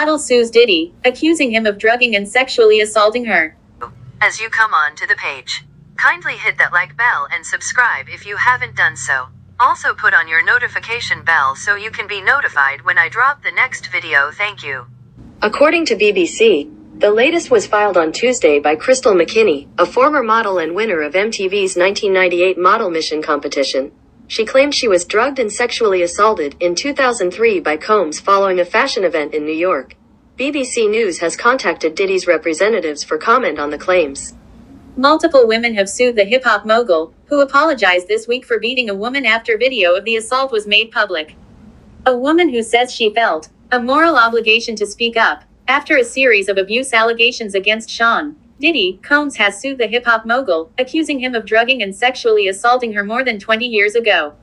Model sues Diddy, accusing him of drugging and sexually assaulting her. As you come on to the page, kindly hit that like bell and subscribe if you haven't done so. Also put on your notification bell so you can be notified when I drop the next video. Thank you. According to BBC, the latest was filed on Tuesday by Crystal McKinney, a former model and winner of MTV's 1998 Model Mission competition. She claimed she was drugged and sexually assaulted in 2003 by Combs following a fashion event in New York. BBC News has contacted Diddy's representatives for comment on the claims. Multiple women have sued the hip-hop mogul, who apologized this week for beating a woman after video of the assault was made public. A woman who says she felt a moral obligation to speak up after a series of abuse allegations against Sean Diddy Combs has sued the hip-hop mogul, accusing him of drugging and sexually assaulting her more than 20 years ago.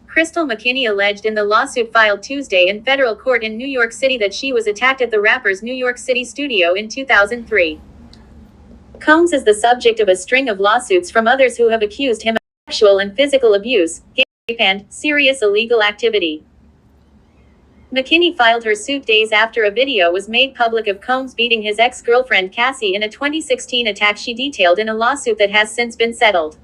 Crystal McKinney alleged in the lawsuit filed Tuesday in federal court in New York City that she was attacked at the rapper's New York City studio in 2003. Combs is the subject of a string of lawsuits from others who have accused him of sexual and physical abuse, rape, and serious illegal activity. McKinney filed her suit days after a video was made public of Combs beating his ex-girlfriend Cassie in a 2016 attack she detailed in a lawsuit that has since been settled.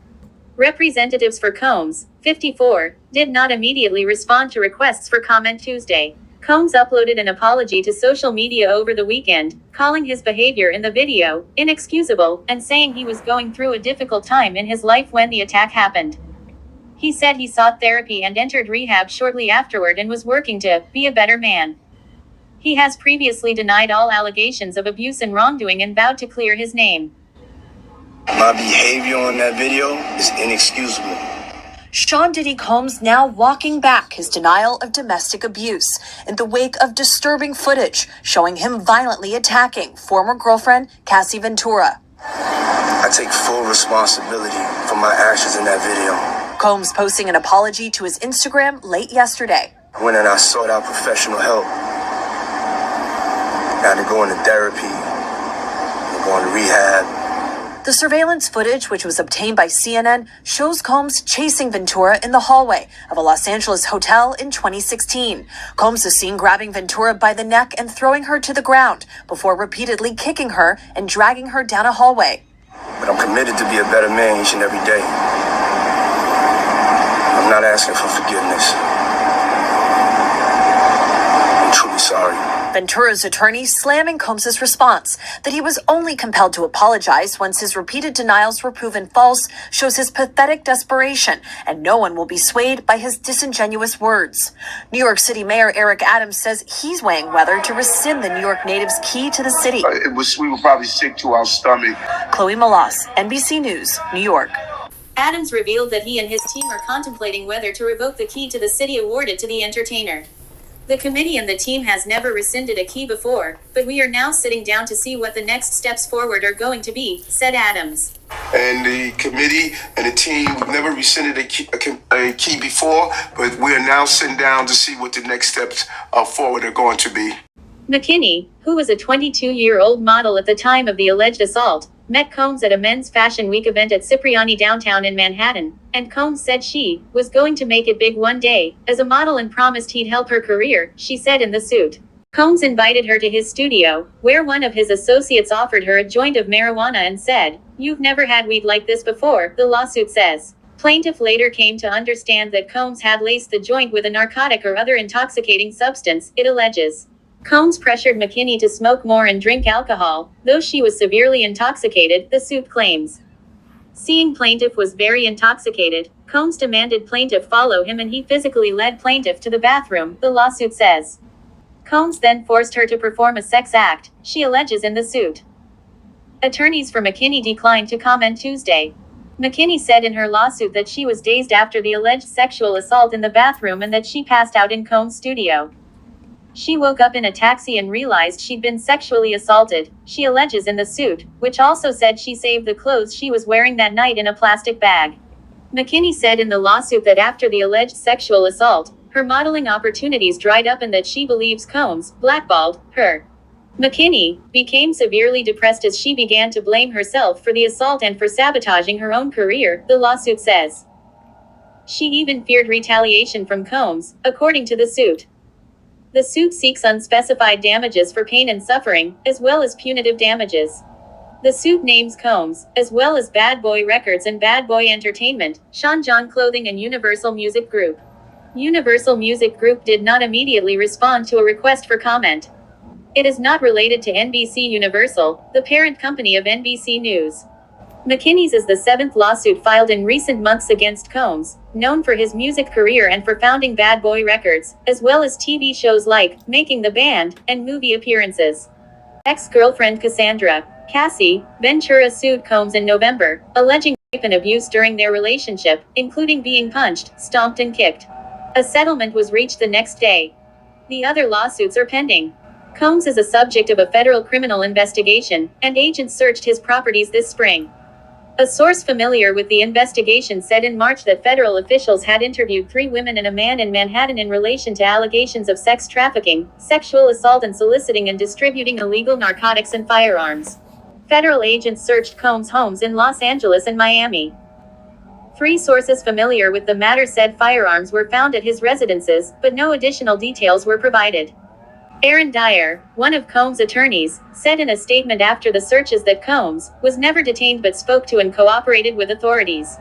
Representatives for Combs, 54, did not immediately respond to requests for comment Tuesday. Combs uploaded an apology to social media over the weekend, calling his behavior in the video inexcusable and saying he was going through a difficult time in his life when the attack happened. He said he sought therapy and entered rehab shortly afterward and was working to be a better man. He has previously denied all allegations of abuse and wrongdoing and vowed to clear his name. My behavior on that video is inexcusable. Sean Diddy Combs now walking back his denial of domestic abuse in the wake of disturbing footage showing him violently attacking former girlfriend Cassie Ventura. I take full responsibility for my actions in that video. Combs posting an apology to his Instagram late yesterday. I went and I sought out professional help. Now to go into therapy, and going to rehab. The surveillance footage, which was obtained by CNN, shows Combs chasing Ventura in the hallway of a Los Angeles hotel in 2016. Combs is seen grabbing Ventura by the neck and throwing her to the ground before repeatedly kicking her and dragging her down a hallway. But I'm committed to be a better man each and every day. I'm not asking for forgiveness. I'm truly sorry. Ventura's attorney slamming Combs' response that he was only compelled to apologize once his repeated denials were proven false shows his pathetic desperation, and no one will be swayed by his disingenuous words. New York City Mayor Eric Adams says he's weighing whether to rescind the New York native's key to the city. We were probably sick to our stomach. Chloe Malas, NBC News, New York. Adams revealed that he and his team are contemplating whether to revoke the key to the city awarded to the entertainer. The committee and the team has never rescinded a key before, but we are now sitting down to see what the next steps forward are going to be, said Adams. And the committee and the team, we've never rescinded a key before, but we are now sitting down to see what the next steps forward are going to be. McKinney, who was a 22-year-old model at the time of the alleged assault, met Combs at a men's fashion week event at Cipriani downtown in Manhattan, and Combs said she was going to make it big one day as a model and promised he'd help her career, she said in the suit. Combs invited her to his studio, where one of his associates offered her a joint of marijuana and said, "You've never had weed like this before," the lawsuit says. Plaintiff later came to understand that Combs had laced the joint with a narcotic or other intoxicating substance, it alleges. Combs pressured McKinney to smoke more and drink alcohol, though she was severely intoxicated, the suit claims. Seeing plaintiff was very intoxicated, Combs demanded plaintiff follow him and he physically led plaintiff to the bathroom, the lawsuit says. Combs then forced her to perform a sex act, she alleges in the suit. Attorneys for McKinney declined to comment Tuesday. McKinney said in her lawsuit that she was dazed after the alleged sexual assault in the bathroom and that she passed out in Combs' studio. She woke up in a taxi and realized she'd been sexually assaulted, she alleges in the suit, which also said she saved the clothes she was wearing that night in a plastic bag. McKinney said in the lawsuit that after the alleged sexual assault, her modeling opportunities dried up and that she believes Combs blackballed her. McKinney became severely depressed as she began to blame herself for the assault and for sabotaging her own career, the lawsuit says. She even feared retaliation from Combs, according to the suit. The suit seeks unspecified damages for pain and suffering, as well as punitive damages. The suit names Combs, as well as Bad Boy Records and Bad Boy Entertainment, Sean John Clothing and Universal Music Group. Universal Music Group did not immediately respond to a request for comment. It is not related to NBC Universal, the parent company of NBC News. McKinney's is the seventh lawsuit filed in recent months against Combs, known for his music career and for founding Bad Boy Records, as well as TV shows like Making the Band and movie appearances. Ex-girlfriend Cassandra Cassie Ventura sued Combs in November, alleging rape and abuse during their relationship, including being punched, stomped and kicked. A settlement was reached the next day. The other lawsuits are pending. Combs is a subject of a federal criminal investigation, and agents searched his properties this spring. A source familiar with the investigation said in March that federal officials had interviewed 3 women and a man in Manhattan in relation to allegations of sex trafficking, sexual assault and soliciting and distributing illegal narcotics and firearms. Federal agents searched Combs' homes in Los Angeles and Miami. 3 sources familiar with the matter said firearms were found at his residences, but no additional details were provided. Aaron Dyer, one of Combs' attorneys, said in a statement after the searches that Combs was never detained but spoke to and cooperated with authorities.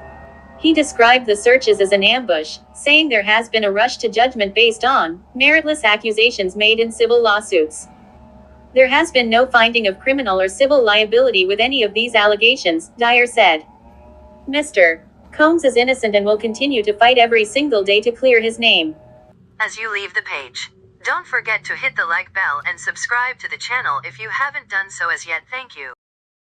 He described the searches as an ambush, saying there has been a rush to judgment based on meritless accusations made in civil lawsuits. There has been no finding of criminal or civil liability with any of these allegations, Dyer said. Mr. Combs is innocent and will continue to fight every single day to clear his name. As you leave the page, don't forget to hit the like bell and subscribe to the channel if you haven't done so as yet. Thank you.